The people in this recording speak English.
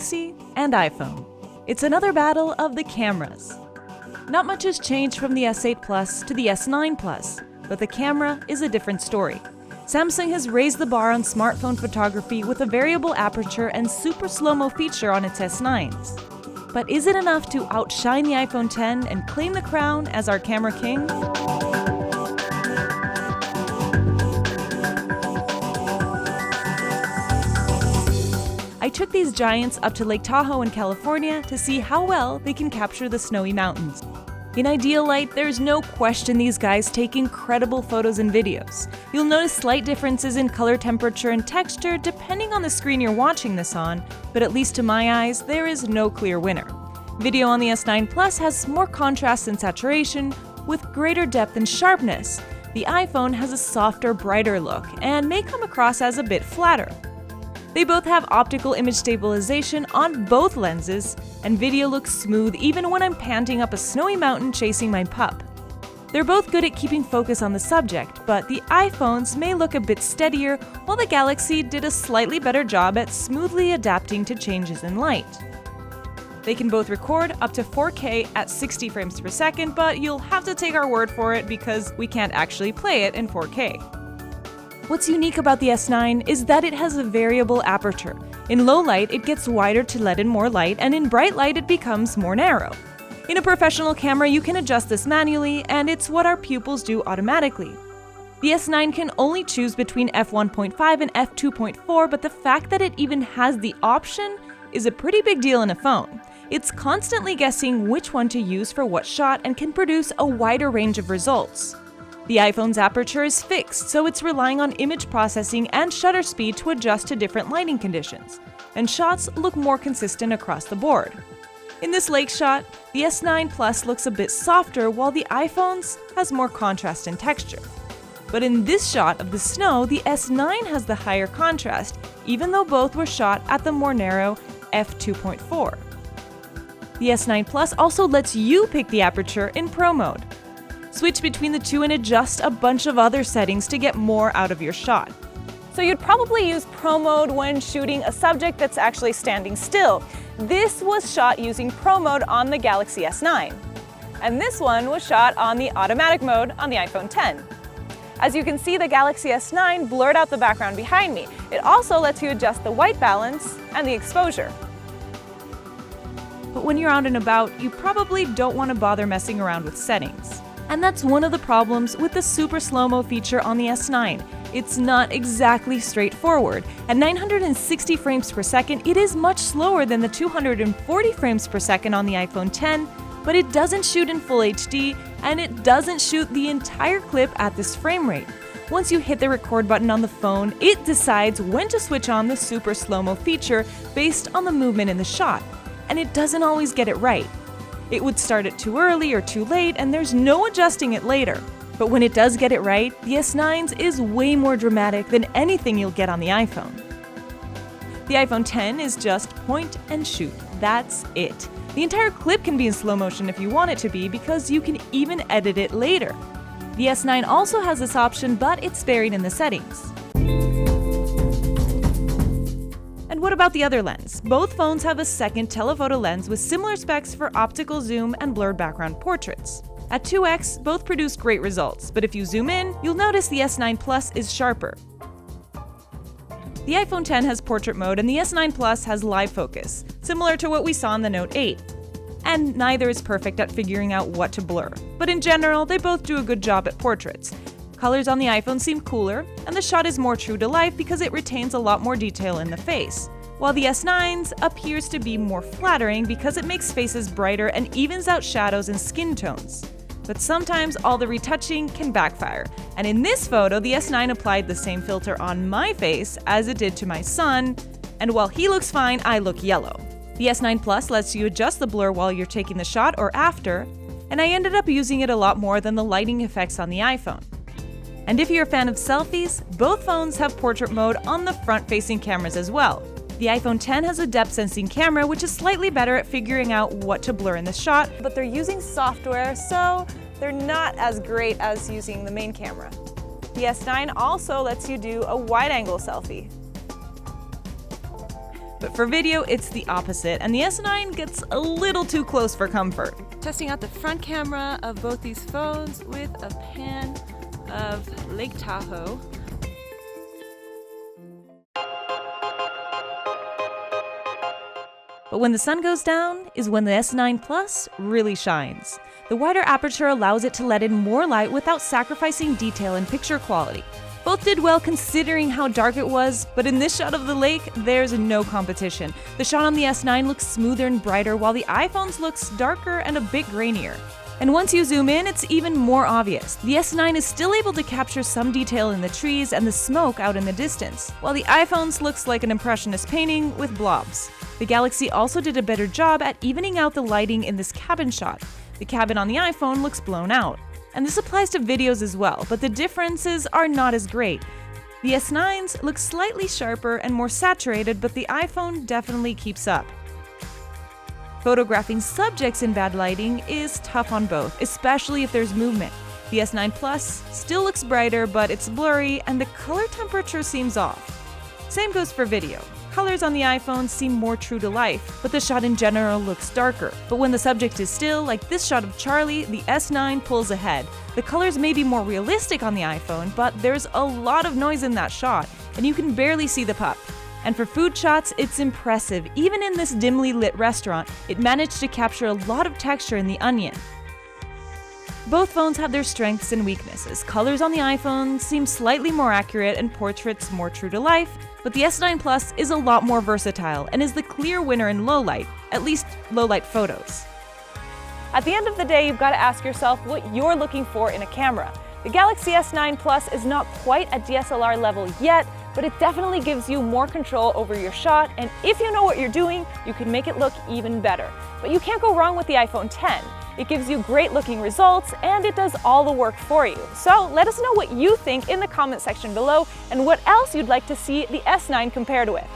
Galaxy and iPhone. It's another battle of the cameras. Not much has changed from the S8 Plus to the S9 Plus, but the camera is a different story. Samsung has raised the bar on smartphone photography with a variable aperture and super slow-mo feature on its S9s. But is it enough to outshine the iPhone X and claim the crown as our camera king? I took these giants up to Lake Tahoe in California to see how well they can capture the snowy mountains. In ideal light, there's no question these guys take incredible photos and videos. You'll notice slight differences in color temperature and texture depending on the screen you're watching this on, but at least to my eyes, there is no clear winner. Video on the S9 Plus has more contrast and saturation, with greater depth and sharpness. The iPhone has a softer, brighter look, and may come across as a bit flatter. They both have optical image stabilization on both lenses, and video looks smooth even when I'm panting up a snowy mountain chasing my pup. They're both good at keeping focus on the subject, but the iPhones may look a bit steadier, while the Galaxy did a slightly better job at smoothly adapting to changes in light. They can both record up to 4K at 60 frames per second, but you'll have to take our word for it because we can't actually play it in 4K. What's unique about the S9 is that it has a variable aperture. In low light, it gets wider to let in more light, and in bright light, it becomes more narrow. In a professional camera, you can adjust this manually, and it's what our pupils do automatically. The S9 can only choose between f1.5 and f2.4, but the fact that it even has the option is a pretty big deal in a phone. It's constantly guessing which one to use for what shot and can produce a wider range of results. The iPhone's aperture is fixed, so it's relying on image processing and shutter speed to adjust to different lighting conditions, and shots look more consistent across the board. In this lake shot, the S9 Plus looks a bit softer while the iPhone's has more contrast and texture. But in this shot of the snow, the S9 has the higher contrast, even though both were shot at the more narrow f2.4. The S9 Plus also lets you pick the aperture in Pro mode. Switch between the two and adjust a bunch of other settings to get more out of your shot. So you'd probably use Pro mode when shooting a subject that's actually standing still. This was shot using Pro mode on the Galaxy S9. And this one was shot on the automatic mode on the iPhone X. As you can see, the Galaxy S9 blurred out the background behind me. It also lets you adjust the white balance and the exposure. But when you're out and about, you probably don't want to bother messing around with settings. And that's one of the problems with the super slow-mo feature on the S9. It's not exactly straightforward. At 960 frames per second, it is much slower than the 240 frames per second on the iPhone X, but it doesn't shoot in full HD, and it doesn't shoot the entire clip at this frame rate. Once you hit the record button on the phone, it decides when to switch on the super slow-mo feature based on the movement in the shot, and it doesn't always get it right. It would start it too early or too late, and there's no adjusting it later. But when it does get it right, the S9's is way more dramatic than anything you'll get on the iPhone. The iPhone X is just point and shoot. That's it. The entire clip can be in slow motion if you want it to be, because you can even edit it later. The S9 also has this option, but it's buried in the settings. And what about the other lens? Both phones have a second telephoto lens with similar specs for optical zoom and blurred background portraits. At 2x, both produce great results, but if you zoom in, you'll notice the S9 Plus is sharper. The iPhone X has portrait mode and the S9 Plus has live focus, similar to what we saw in the Note 8. And neither is perfect at figuring out what to blur, but in general, they both do a good job at portraits. Colors on the iPhone seem cooler, and the shot is more true to life because it retains a lot more detail in the face, while the S9's appears to be more flattering because it makes faces brighter and evens out shadows and skin tones. But sometimes all the retouching can backfire, and in this photo, the S9 applied the same filter on my face as it did to my son, and while he looks fine, I look yellow. The S9 Plus lets you adjust the blur while you're taking the shot or after, and I ended up using it a lot more than the lighting effects on the iPhone. And if you're a fan of selfies, both phones have portrait mode on the front-facing cameras as well. The iPhone X has a depth-sensing camera, which is slightly better at figuring out what to blur in the shot, but they're using software, so they're not as great as using the main camera. The S9 also lets you do a wide-angle selfie. But for video, it's the opposite, and the S9 gets a little too close for comfort. Testing out the front camera of both these phones with a pan of Lake Tahoe. But when the sun goes down is when the S9 Plus really shines. The wider aperture allows it to let in more light without sacrificing detail and picture quality. Both did well considering how dark it was, but in this shot of the lake, there's no competition. The shot on the S9 looks smoother and brighter, while the iPhone's looks darker and a bit grainier. And once you zoom in, it's even more obvious. The S9 is still able to capture some detail in the trees and the smoke out in the distance, while the iPhone's looks like an impressionist painting with blobs. The Galaxy also did a better job at evening out the lighting in this cabin shot. The cabin on the iPhone looks blown out. And this applies to videos as well, but the differences are not as great. The S9's look slightly sharper and more saturated, but the iPhone definitely keeps up. Photographing subjects in bad lighting is tough on both, especially if there's movement. The S9 Plus still looks brighter, but it's blurry and the color temperature seems off. Same goes for video. Colors on the iPhone seem more true to life, but the shot in general looks darker. But when the subject is still, like this shot of Charlie, the S9 pulls ahead. The colors may be more realistic on the iPhone, but there's a lot of noise in that shot, and you can barely see the pup. And for food shots, it's impressive. Even in this dimly lit restaurant, it managed to capture a lot of texture in the onion. Both phones have their strengths and weaknesses. Colors on the iPhone seem slightly more accurate and portraits more true to life, but the S9 Plus is a lot more versatile and is the clear winner in low light, at least low light photos. At the end of the day, you've got to ask yourself what you're looking for in a camera. The Galaxy S9 Plus is not quite at DSLR level yet, but it definitely gives you more control over your shot, and if you know what you're doing, you can make it look even better. But you can't go wrong with the iPhone X. It gives you great looking results, and it does all the work for you. So let us know what you think in the comment section below, and what else you'd like to see the S9 compared with.